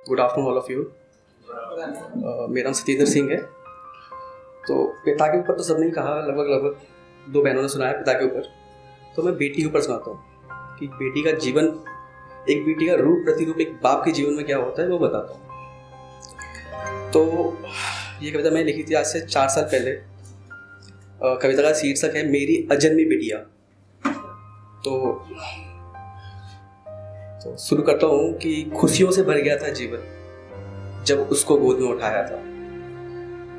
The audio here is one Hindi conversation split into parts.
Good afternoon all of you. मेरा नाम सतेंद्र सिंह है। तो पिता के ऊपर तो सबने ही कहा, लगभग दो बहनों ने सुनाया पिता के ऊपर। तो मैं बेटी के ऊपर सुनाता हूँ कि बेटी का जीवन, एक बेटी का रूप प्रतिरूप एक बाप के जीवन में क्या होता है वो बताता हूँ। तो ये कविता मैंने लिखी थी आज से 4 साल पहले। कविता का शीर्षक है मेरी अजन्मी बिटिया। तो शुरू करता हूँ कि खुशियों से भर गया था जीवन जब उसको गोद में उठाया था।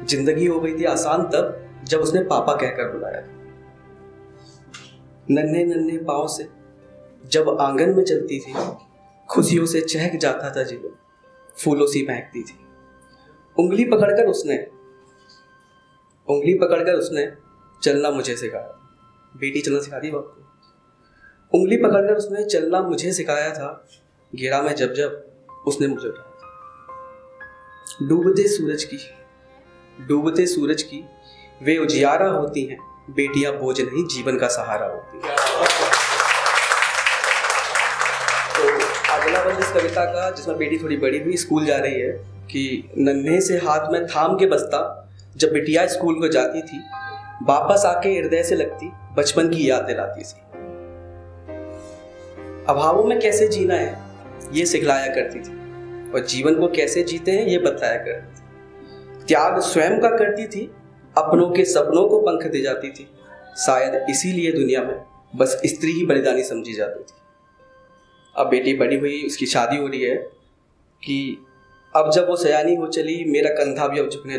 जिंदगी हो गई थी आसान तब जब उसने पापा कहकर बुलाया था। नन्हे नन्हे पाँव से जब आंगन में चलती थी, खुशियों से चहक जाता था जीवन, फूलों सी महकती थी। उंगली पकड़कर उसने चलना मुझे सिखाया। बेटी चलना सिखाती है बाप को। उंगली पकड़कर उसने चलना मुझे सिखाया था, गिरा मैं जब जब उसने मुझे उठाया था। डूबते सूरज की वे उजियारा होती हैं, बेटियां बोझ नहीं जीवन का सहारा होती हैं। तो अगला बंद इस कविता का, जिसमें बेटी थोड़ी बड़ी हुई, स्कूल जा रही है, कि नन्हे से हाथ में थाम के बस्ता जब बिटिया स्कूल को जाती थी, वापस आके हृदय से लगती बचपन की याद दिलाती थी। अभावों में कैसे जीना है ये सिखलाया करती थी, और जीवन को कैसे जीते हैं ये बताया करती थी। त्याग स्वयं का करती थी, अपनों के सपनों को पंख दे जाती थी। शायद इसीलिए दुनिया में बस स्त्री ही बलिदानी समझी जाती थी। अब बेटी बड़ी हुई, उसकी शादी हो रही है कि अब जब वो सयानी हो चली, मेरा कंधा भी अब झुकने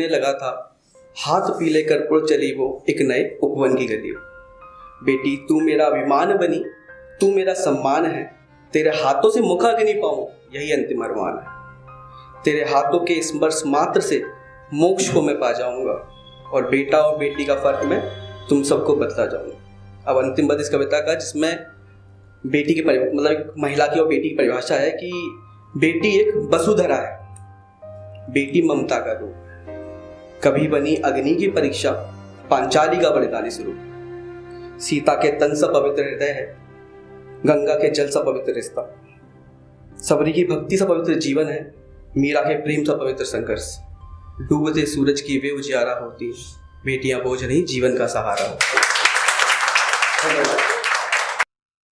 लगा था। हाथ पीले कर उड़ चली वो एक नए उपवन की गली। बेटी तू मेरा अभिमान बनी, तू मेरा सम्मान है, तेरे हाथों से मुख अग्नि पाऊं यही अंतिम अरमान है। तेरे हाथों के स्पर्श मात्र से मोक्ष को मैं पा जाऊंगा, और बेटा और बेटी का फर्क मैं तुम सबको बतला जाऊंगा। अब अंतिम पद इस कविता का, जिसमें बेटी की मतलब महिला की और बेटी की परिभाषा है कि बेटी एक वसुधरा है, बेटी ममता का रूप, कभी बनी अग्नि की परीक्षा, पांचाली का बलिदानी स्वरूप। सीता के तन सा पवित्र हृदय है, गंगा के जल सा पवित्र रिश्ता, सबरी की भक्ति सा पवित्र जीवन है, मीरा के प्रेम सा पवित्र संघर्ष। डूबते सूरज की वे उजियारा होती, बेटियां बोझ नहीं जीवन का सहारा होती।